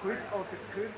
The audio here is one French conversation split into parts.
Gut oder kürzer?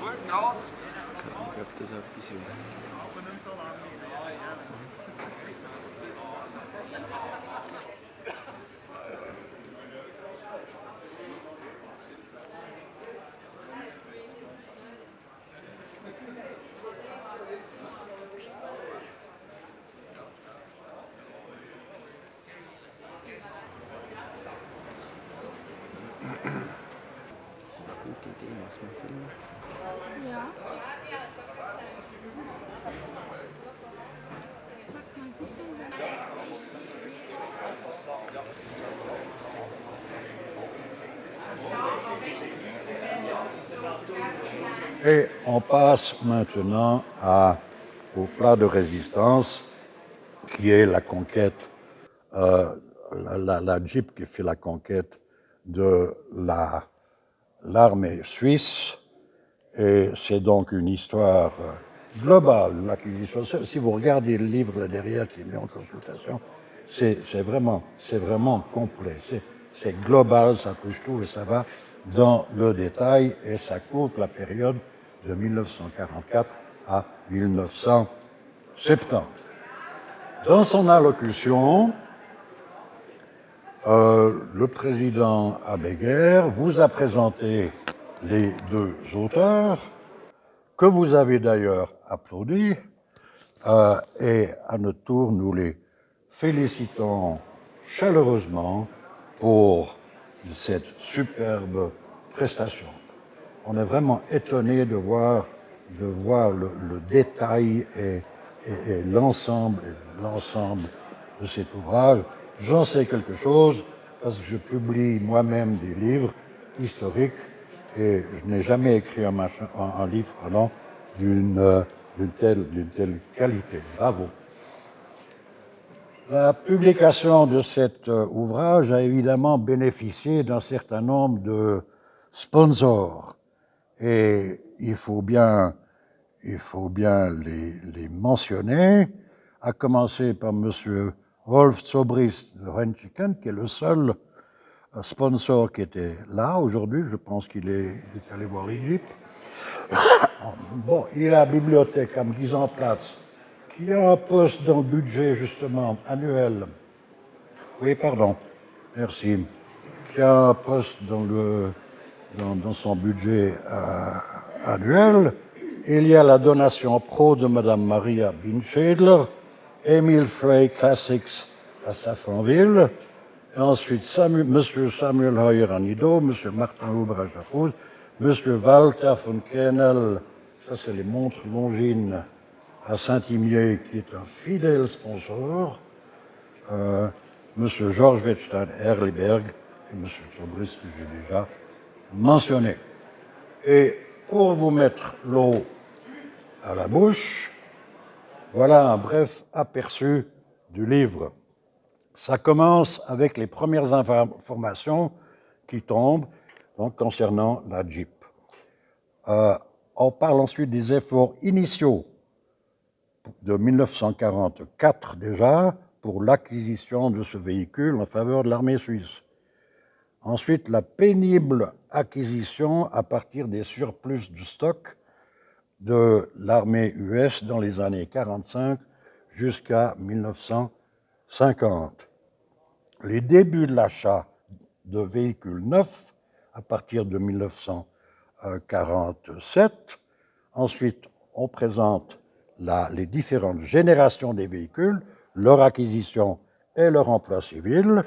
Ich glaube, das ist etwas so. Aber nicht so lange. Das ist eine gute Idee, was wir filmen. Ja. Sag mal super. Et on passe maintenant au plat de résistance, qui est la conquête, la Jeep qui fait la conquête de l'armée suisse. Et c'est donc une histoire globale, l'acquisition. Si vous regardez le livre là derrière qui est mis en consultation, c'est vraiment complet. C'est global, ça touche tout et ça va dans le détail et ça couvre la période de 1944 à 1970. Dans son allocution, le président Habegger vous a présenté les deux auteurs, que vous avez d'ailleurs applaudis, et à notre tour, nous les félicitons chaleureusement pour cette superbe prestation. On est vraiment étonné de voir le détail et l'ensemble de cet ouvrage. J'en sais quelque chose parce que je publie moi-même des livres historiques et je n'ai jamais écrit un livre d'une telle qualité. Bravo. La publication de cet ouvrage a évidemment bénéficié d'un certain nombre de sponsors et il faut bien les mentionner, à commencer par M. Rolf Zobrist de Röntgen, qui est le seul sponsor qui était là aujourd'hui. Je pense qu'il est allé voir l'Égypte. Bon, il y a la bibliothèque am Giesenplatz, qui a un poste dans le budget, justement, annuel. Oui, pardon, merci. Qui a un poste dans son budget annuel. Il y a la donation pro de Mme Maria Binschedler, Emil Frey Classics à Safranville, et ensuite M. Samuel Heuer à Nido, M. Martin Huber à Schaffhouse, M. Walter von Kernel, ça c'est les montres Longines à Saint-Imier, qui est un fidèle sponsor, M. Georges Wettstein Erliberg et M. Zobrist que j'ai déjà mentionné. Et pour vous mettre l'eau à la bouche, voilà un bref aperçu du livre. Ça commence avec les premières informations qui tombent donc, concernant la Jeep. On parle ensuite des efforts initiaux de 1944 déjà pour l'acquisition de ce véhicule en faveur de l'armée suisse. Ensuite, la pénible acquisition à partir des surplus de stock de l'armée US dans les années 45 jusqu'à 1950. Les débuts de l'achat de véhicules neufs à partir de 1947. Ensuite, on présente les différentes générations des véhicules, leur acquisition et leur emploi civil.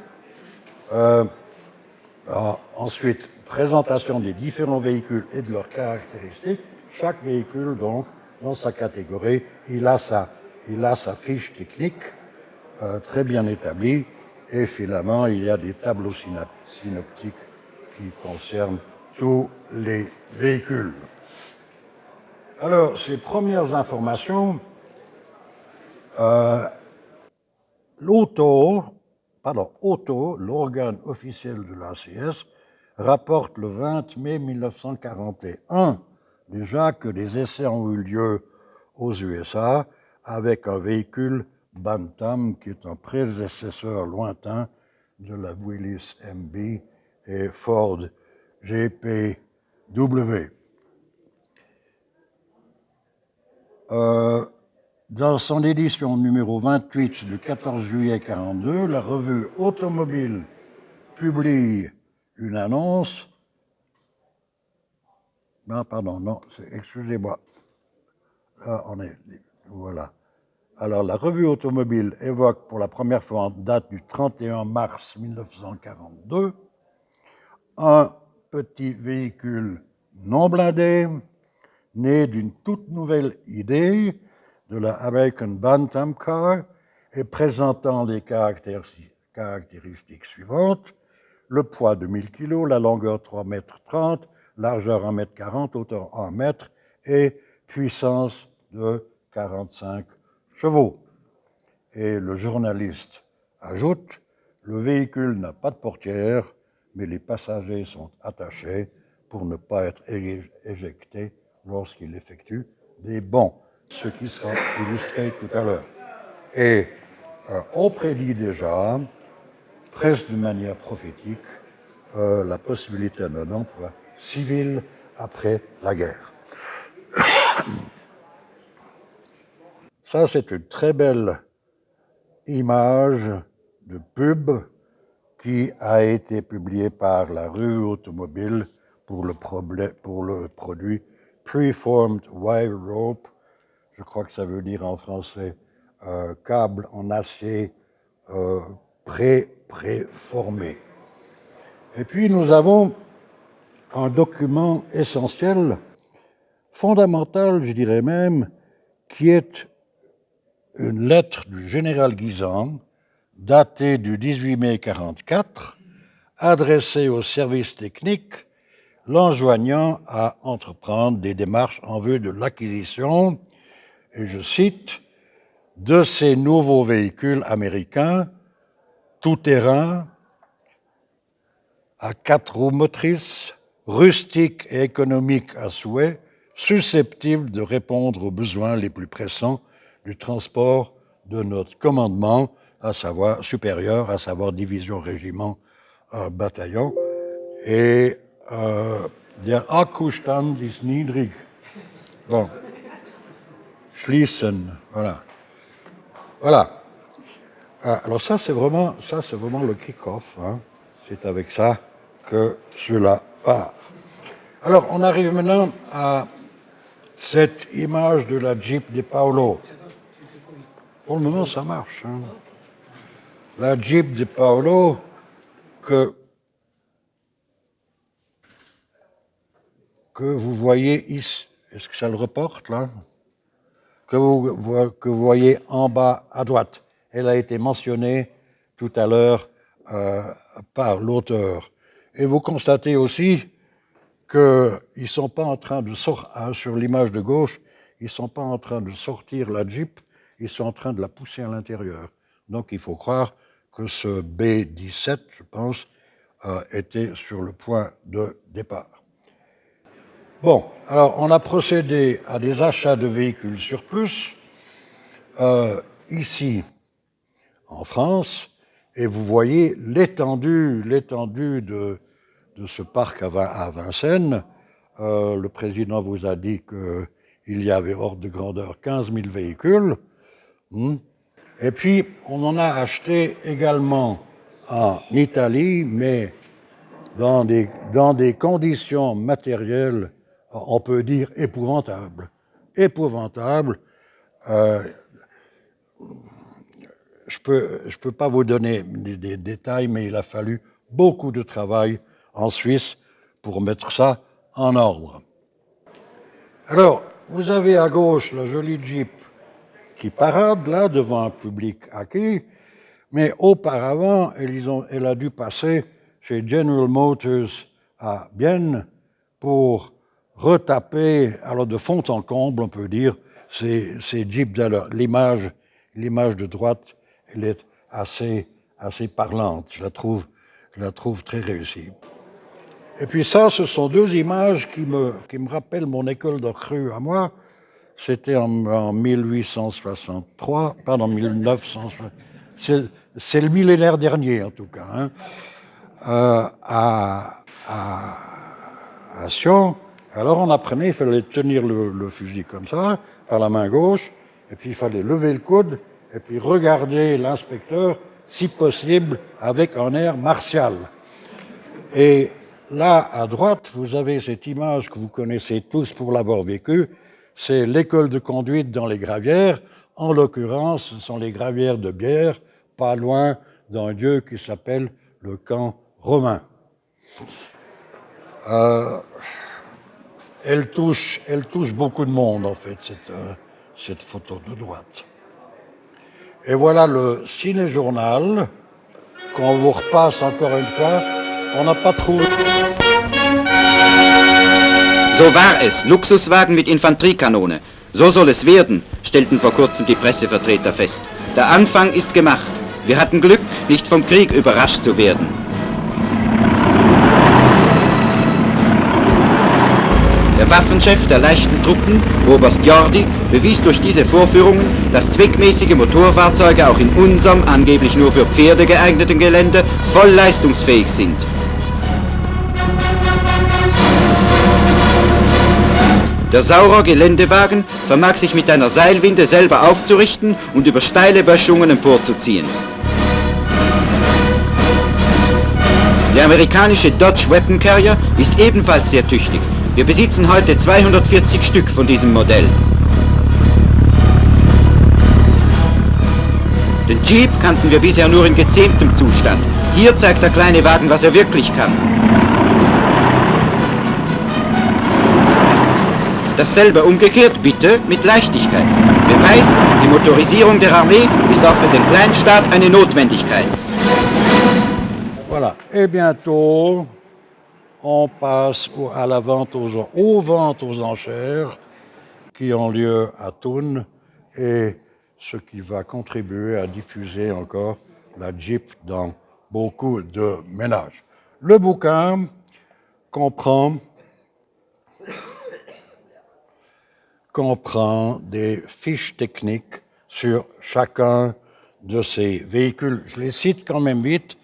Ensuite, présentation des différents véhicules et de leurs caractéristiques. Chaque véhicule, donc, dans sa catégorie, il a sa fiche technique très bien établie Et finalement, il y a des tableaux synoptiques qui concernent tous les véhicules. Alors, ces premières informations, Auto, l'organe officiel de l'ACS, rapporte le 20 mai 1941 déjà que des essais ont eu lieu aux USA avec un véhicule Bantam qui est un prédécesseur lointain de la Willys MB et Ford GPW. Dans son édition numéro 28 du 14 juillet 1942, la revue Automobile publie une annonce. Non, pardon, non, excusez-moi. Là, voilà. Alors, la revue Automobile évoque pour la première fois en date du 31 mars 1942 un petit véhicule non blindé, né d'une toute nouvelle idée de la American Bantam Car et présentant les caractéristiques suivantes: le poids de 1000 kg, la longueur 3,30 m, largeur 1,40 m, hauteur 1 m et puissance de 45 chevaux. Et le journaliste ajoute: le véhicule n'a pas de portière, mais les passagers sont attachés pour ne pas être éjectés lorsqu'il effectue des bonds, ce qui sera illustré tout à l'heure. Et on prédit déjà, presque de manière prophétique, la possibilité d'un emploi civil après la guerre. Ça, c'est une très belle image de pub qui a été publiée par la revue Automobile pour le produit Preformed Wire Rope. Je crois que ça veut dire en français câble en acier préformé. Et puis nous avons un document essentiel, fondamental, je dirais même, qui est une lettre du général Guisan, datée du 18 mai 1944, adressée au service technique, l'enjoignant à entreprendre des démarches en vue de l'acquisition, et je cite, de ces nouveaux véhicules américains, tout-terrain, à 4 roues motrices, rustiques et économiques à souhait, susceptibles de répondre aux besoins les plus pressants du transport de notre commandement, à savoir supérieur, à savoir division, régiment, bataillon. Et der Akkustand ist niedrig. Bon. Schließen, voilà. Voilà. Alors ça, c'est vraiment le kick-off. Hein. C'est avec ça que cela part. Alors, on arrive maintenant à cette image de la Jeep de Paolo. Pour le moment, ça marche. Hein. La Jeep de Paolo que vous voyez ici. Est-ce que ça le reporte, là? Que vous voyez en bas à droite. Elle a été mentionnée tout à l'heure par l'auteur. Et vous constatez aussi qu'ils ne sont pas en train de sortir, sur l'image de gauche, ils ne sont pas en train de sortir la Jeep, ils sont en train de la pousser à l'intérieur. Donc il faut croire que ce B17, je pense, était sur le point de départ. Bon, alors on a procédé à des achats de véhicules surplus, ici en France, et vous voyez l'étendue de ce parc à Vincennes. Le président vous a dit qu'il y avait hors de grandeur 15 000 véhicules. Et puis, on en a acheté également en Italie, mais dans des conditions matérielles, on peut dire épouvantables. Épouvantables. Je peux pas vous donner des détails, mais il a fallu beaucoup de travail en Suisse pour mettre ça en ordre. Alors, vous avez à gauche la jolie Jeep qui parade là devant un public acquis. Mais auparavant, elle a dû passer chez General Motors à Bienne pour retaper, alors de fond en comble, on peut dire, ces Jeeps. Alors, l'image de droite, elle est assez parlante. Je la trouve très réussie. Et puis ça, ce sont deux images qui me rappellent mon école de recrue à moi. C'était en 1863, pardon, 1960. C'est le millénaire dernier, en tout cas, hein, à Sion. Alors on apprenait, il fallait tenir le fusil comme ça, par la main gauche, et puis il fallait lever le coude, et puis regarder l'inspecteur, si possible, avec un air martial. Et là, à droite, vous avez cette image que vous connaissez tous pour l'avoir vécue, c'est l'école de conduite dans les Gravières. En l'occurrence, ce sont les Gravières de Bière, pas loin d'un lieu qui s'appelle le camp romain. Elle touche beaucoup de monde, en fait, cette photo de droite. Et voilà le ciné-journal qu'on vous repasse encore une fois. On n'a pas trouvé... So war es, Luxuswagen mit Infanteriekanone. So soll es werden, stellten vor kurzem die Pressevertreter fest. Der Anfang ist gemacht. Wir hatten Glück, nicht vom Krieg überrascht zu werden. Der Waffenchef der leichten Truppen, Oberst Jordi, bewies durch diese Vorführungen, dass zweckmäßige Motorfahrzeuge auch in unserem angeblich nur für Pferde geeigneten Gelände voll leistungsfähig sind. Der Saurer Geländewagen vermag sich mit einer Seilwinde selber aufzurichten und über steile Böschungen emporzuziehen. Der amerikanische Dodge Weapon Carrier ist ebenfalls sehr tüchtig. Wir besitzen heute 240 Stück von diesem Modell. Den Jeep kannten wir bisher nur in gezähmtem Zustand. Hier zeigt der kleine Wagen, was er wirklich kann. Dasselbe umgekehrt, bitte, mit Leichtigkeit. Beweis, die Motorisierung der Armee ist auch für den Kleinstaat eine Notwendigkeit. Voilà. Et bientôt, on passe à la vente aux ventes aux enchères qui ont lieu à Thun et ce qui va contribuer à diffuser encore la Jeep dans beaucoup de ménages. Le bouquin comprend des fiches techniques sur chacun de ces véhicules. Je les cite quand même vite.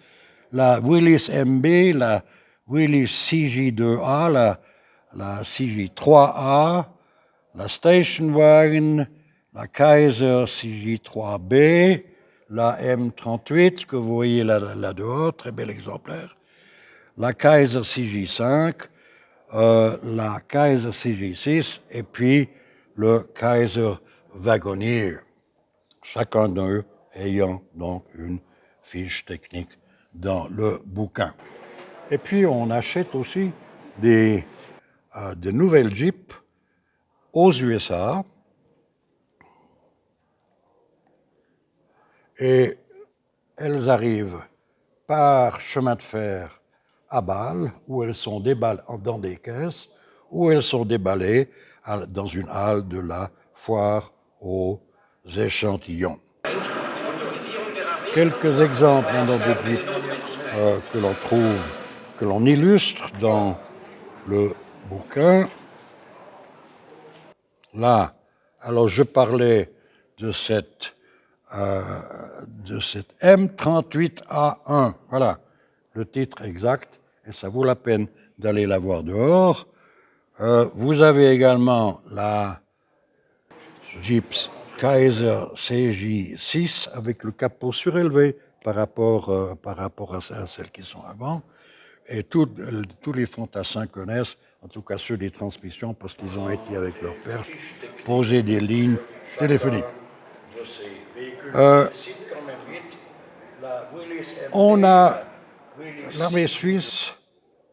La Willys MB, la Willys CJ2A, la CJ3A, la Station Wagon, la Kaiser CJ3B, la M38 que vous voyez là dehors, très bel exemplaire, la Kaiser CJ5, la Kaiser CJ6 et puis le Kaiser Wagoneer, chacun d'eux ayant donc une fiche technique dans le bouquin. Et puis on achète aussi de nouvelles Jeeps aux USA et elles arrivent par chemin de fer à Bâle où elles sont déballées dans des caisses, où elles sont déballées dans une halle de la foire aux échantillons. Quelques exemples maintenant de Jeeps que l'on trouve, que l'on illustre dans le bouquin. Là, alors je parlais de cette M38A1, voilà le titre exact, et ça vaut la peine d'aller la voir dehors. Vous avez également la Jeep Kaiser CJ6 avec le capot surélevé par rapport à celles qui sont avant. Et tous les fantassins connaissent, en tout cas ceux des transmissions, parce qu'ils ont été avec leur perche poser des lignes téléphoniques. On a l'armée suisse,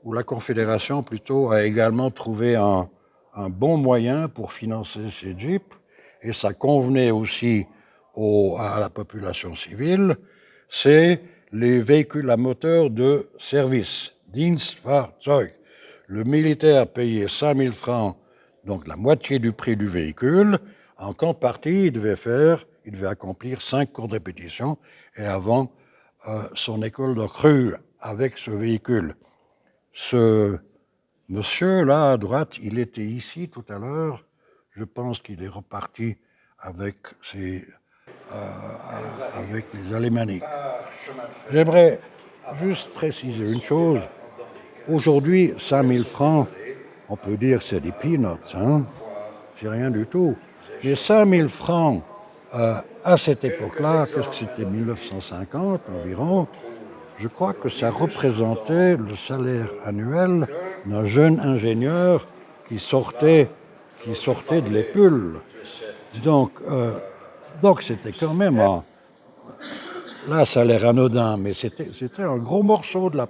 ou la Confédération plutôt, a également trouvé un bon moyen pour financer ces Jeeps, et ça convenait aussi à la population civile. c'est les véhicules à moteur de service, Dienstfahrzeug. Le militaire payait 5 000 francs, donc la moitié du prix du véhicule. En contrepartie, il devait accomplir 5 cours de répétition et avant son école de crue avec ce véhicule. Ce monsieur-là à droite, il était ici tout à l'heure. Je pense qu'il est reparti avec les alémaniques. J'aimerais juste préciser une chose. Aujourd'hui, 5 000 francs, on peut dire que c'est des peanuts, hein? C'est rien du tout. Mais 5 000 francs, à cette époque-là, qu'est-ce que c'était, 1950 environ, je crois que ça représentait le salaire annuel d'un jeune ingénieur qui sortait de l'Épule. Donc c'était quand même là, ça a l'air anodin, mais c'était un gros morceau de la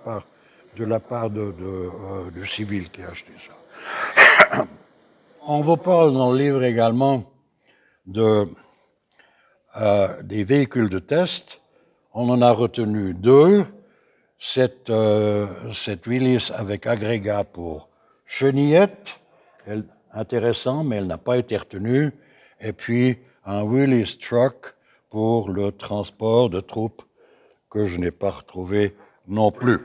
part du civil qui a acheté ça. On vous parle dans le livre également des véhicules de test. On en a retenu 2. Cette Willys avec agrégat pour chenillette, intéressant, mais elle n'a pas été retenue. Et puis un Willys Truck pour le transport de troupes que je n'ai pas retrouvé non plus.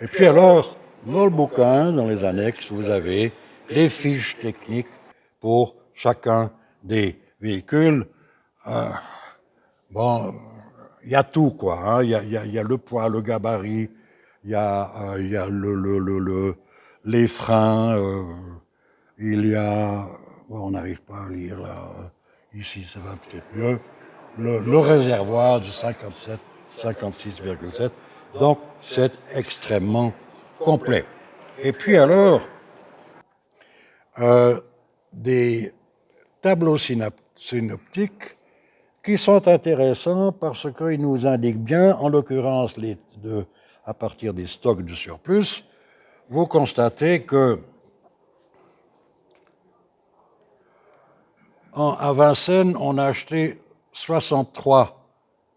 Et puis alors, dans le bouquin, dans les annexes, vous avez les fiches techniques pour chacun des véhicules. Bon, il y a tout, quoi. Hein. Il y a le poids, le gabarit, il y a les freins, il y a... Bon, on n'arrive pas à lire, là. Ici, ça va peut-être mieux. Le réservoir de 56,7. Donc, c'est extrêmement complet. Et puis alors, des tableaux synoptiques qui sont intéressants parce qu'ils nous indiquent bien, en l'occurrence à partir des stocks de surplus, vous constatez que à Vincennes, on a acheté 63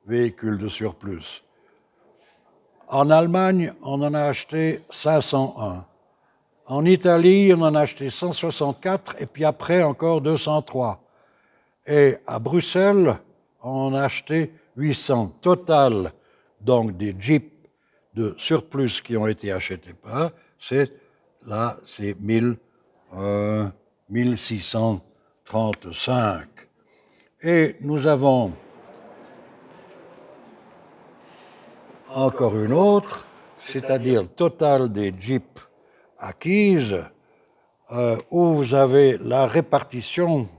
véhicules de surplus. En Allemagne, on en a acheté 501. En Italie, on en a acheté 164 et puis après encore 203. Et à Bruxelles, on en a acheté 800. Total, donc des Jeeps de surplus qui ont été achetés par, c'est 1635. Et nous avons encore une autre, c'est-à-dire le total des Jeeps acquises, où vous avez la répartition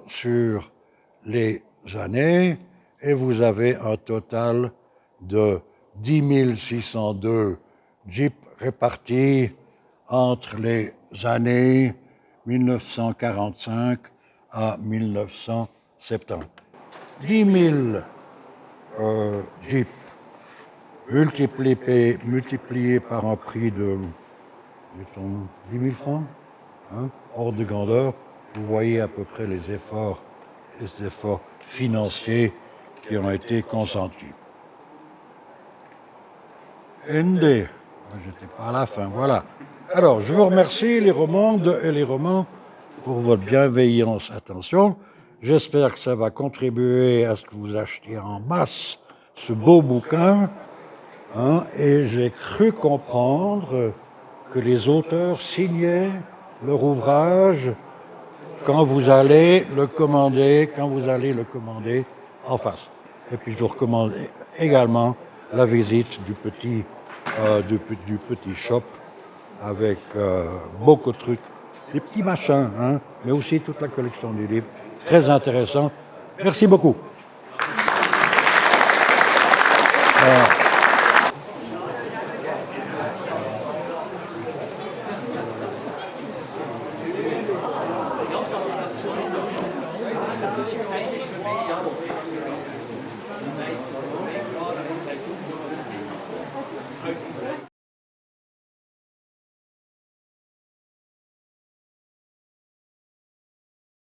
sur les années, et vous avez un total de 10 602 Jeeps répartis entre les années 1945 à 1970. 10 000 Jeeps multiplié par un prix de, mettons, 10 000 francs, hein, hors de grandeur, vous voyez à peu près les efforts financiers qui ont été consentis. ND, j'étais pas à la fin, voilà. Alors, je vous remercie les romans pour votre bienveillance, attention. J'espère que ça va contribuer à ce que vous achetiez en masse ce beau bouquin. Hein, et j'ai cru comprendre que les auteurs signaient leur ouvrage quand vous allez le commander en face. Et puis je vous recommande également la visite du petit shop avec beaucoup de trucs, des petits machins, hein, mais aussi toute la collection du livre. Très intéressant. Merci beaucoup. Voilà.